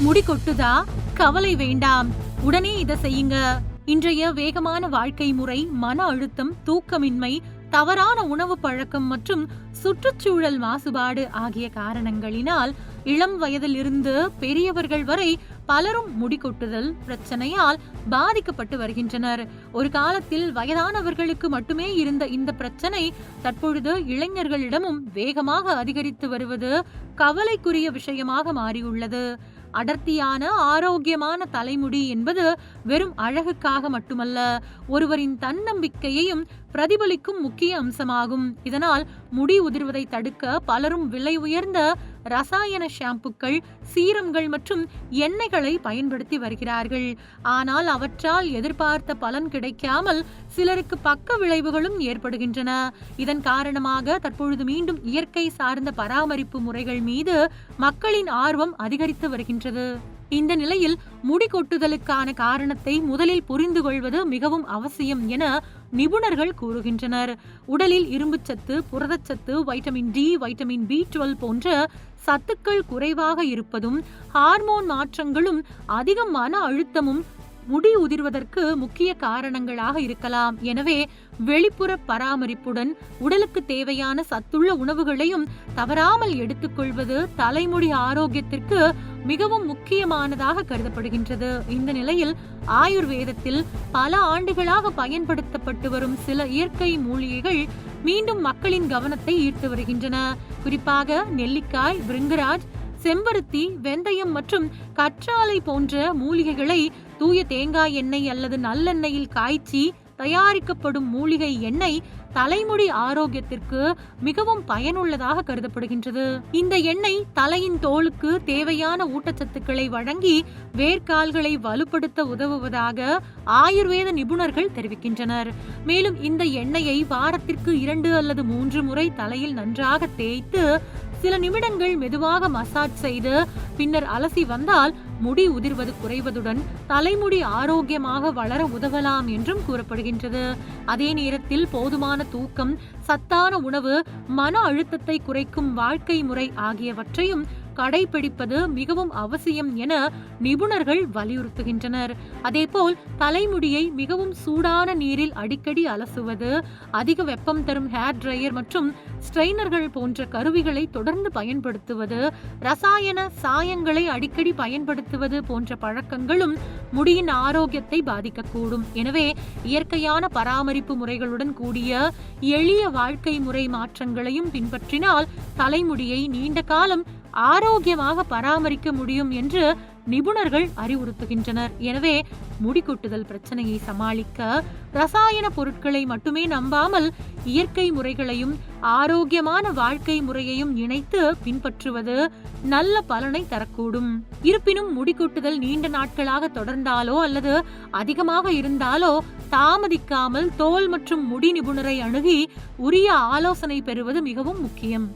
முடி கொட்டுதா? கவலை வேண்டாம், உடனே இதை செய்யுங்க. இன்றைய வேகமான வாழ்க்கை முறை, மன அழுத்தம், தூக்கமின்மை, தவறான உணவு பழக்கம் மற்றும் சுற்றுச்சூழல் மாசுபாடு ஆகிய காரணங்களினால் இளம் வயதில் இருந்து பெரியவர்கள் வரை பலரும் முடி கொட்டுதல் பிரச்சனையால் பாதிக்கப்பட்டு வருகின்றனர். ஒரு காலத்தில் வயதானவர்களுக்கு மட்டுமே இருந்த இந்த பிரச்சனை தற்பொழுது இளைஞர்களிடமும் வேகமாக அதிகரித்து வருவது கவலைக்குரிய விஷயமாக மாறியுள்ளது. அடர்த்தியான ஆரோக்கியமான தலைமுடி என்பது வெறும் அழகுக்காக மட்டுமல்ல, ஒருவரின் தன்னம்பிக்கையையும் பிரதிபலிக்கும் முக்கிய அம்சமாகும். இதனால் முடி உதிர்வதை தடுக்க பலரும் விலை உயர்ந்த ரசாயன ஷாம்புக்கள், சீரம்கள் மற்றும் எண்ணெய்களை பயன்படுத்தி வருகிறார்கள். ஆனால் அவற்றால் எதிர்பார்த்த பலன் கிடைக்காமல் சிலருக்கு பக்க விளைவுகளும் ஏற்படுகின்றன. இதன் காரணமாக தற்பொழுது மீண்டும் இயற்கை சார்ந்த பராமரிப்பு முறைகள் மீது மக்களின் ஆர்வம் அதிகரித்து வருகின்றது. இந்த நிலையில் முடி கொட்டுதலுக்கான காரணத்தை முதலில் புரிந்து கொள்வது மிகவும் அவசியம் என நிபுணர்கள் கூறுகின்றனர். உடலில் இரும்புச்சத்து, புரதச்சத்து, வைட்டமின் டி, வைட்டமின் B12 போன்ற சத்துக்கள் குறைவாக இருப்பதும், ஹார்மோன் மாற்றங்களும், அதிக மன அழுத்தமும் முடி உதிர்வதற்கு முக்கிய காரணங்களாக இருக்கலாம். எனவே வெளிப்புற பராமரிப்புடன் உடலுக்கு தேவையான சத்துள்ள உணவுகளையும் தவறாமல் எடுத்துக்கொள்வது தலைமுடி ஆரோக்கியத்திற்கு மிகவும் முக்கியமானதாக கருதப்படுகின்றது. இந்த நிலையில் ஆயுர்வேதத்தில் பல ஆண்டுகளாக பயன்படுத்தப்பட்டு வரும் சில இயற்கை மூலிகைகள் மீண்டும் மக்களின் கவனத்தை ஈர்த்து வருகின்றன. குறிப்பாக நெல்லிக்காய், பிருங்கராஜ், செம்பருத்தி, வெந்தயம் மற்றும் கற்றாழை போன்ற மூலிகைகளை தூய தேங்காய் எண்ணெய் அல்லது நல்லெண்ணெயில் காய்ச்சி தயாரிக்கப்படும் மூலிகை எண்ணெய் தலைமுடி ஆரோக்கியத்திற்கு மிகவும் பயனுள்ளதாக கருதப்படுகின்றது. இந்த எண்ணெய் தலையின் தோலுக்கு தேவையான ஊட்டச்சத்துக்களை வழங்கி வேர்க்கால்களை வலுப்படுத்த உதவுவதாக ஆயுர்வேத நிபுணர்கள் தெரிவிக்கின்றனர். மேலும் இந்த எண்ணெயை வாரத்திற்கு 2 அல்லது 3 முறை தலையில் நன்றாக தேய்த்து சில நிமிடங்கள் மெதுவாக மசாஜ் செய்து பின்னர் அலசி வந்தால் முடி உதிர்வது குறைவதுடன் தலைமுடி ஆரோக்கியமாக வளர உதவலாம் என்றும் கூறப்படுகின்றது. அதே நேரத்தில் போதுமான தூக்கம், சத்தான உணவு, மன அழுத்தத்தை குறைக்கும் வாழ்க்கை முறை ஆகியவற்றையும் கடைபிடிப்பது மிகவும் அவசியம் என நிபுணர்கள் வலியுறுத்துகின்றனர். அதேபோல் தலைமுடியை மிகவும் சூடான நீரில் அடிக்கடி அலசுவது, அதிக வெப்பம் தரும் ஹேர் டிரையர் மற்றும் ஸ்ட்ரெயினர்கள் போன்ற கருவிகளை தொடர்ந்து பயன்படுத்துவது, ரசாயன சாயங்களை அடிக்கடி பயன்படுத்துவது போன்ற பழக்கங்களும் முடியின் ஆரோக்கியத்தை பாதிக்கக்கூடும். எனவே இயற்கையான பராமரிப்பு முறைகளுடன் கூடிய எளிய வாழ்க்கை முறை மாற்றங்களையும் பின்பற்றினால் தலைமுடியை நீண்ட காலம் ஆரோக்கியமாக பராமரிக்க முடியும் என்று நிபுணர்கள் அறிவுறுத்துகின்றனர். எனவே முடி கொட்டுதல் பிரச்சனையை சமாளிக்க ரசாயன பொருட்களை மட்டுமே நம்பாமல் இயற்கை முறைகளையும் ஆரோக்கியமான வாழ்க்கை முறையையும் இணைத்து பின்பற்றுவது நல்ல பலனை தரக்கூடும். இருப்பினும் முடி கொட்டுதல் நீண்ட நாட்களாக தொடர்ந்தாலோ அல்லது அதிகமாக இருந்தாலோ தாமதிக்காமல் தோல் மற்றும் முடி நிபுணரை அணுகி உரிய ஆலோசனை பெறுவது மிகவும் முக்கியம்.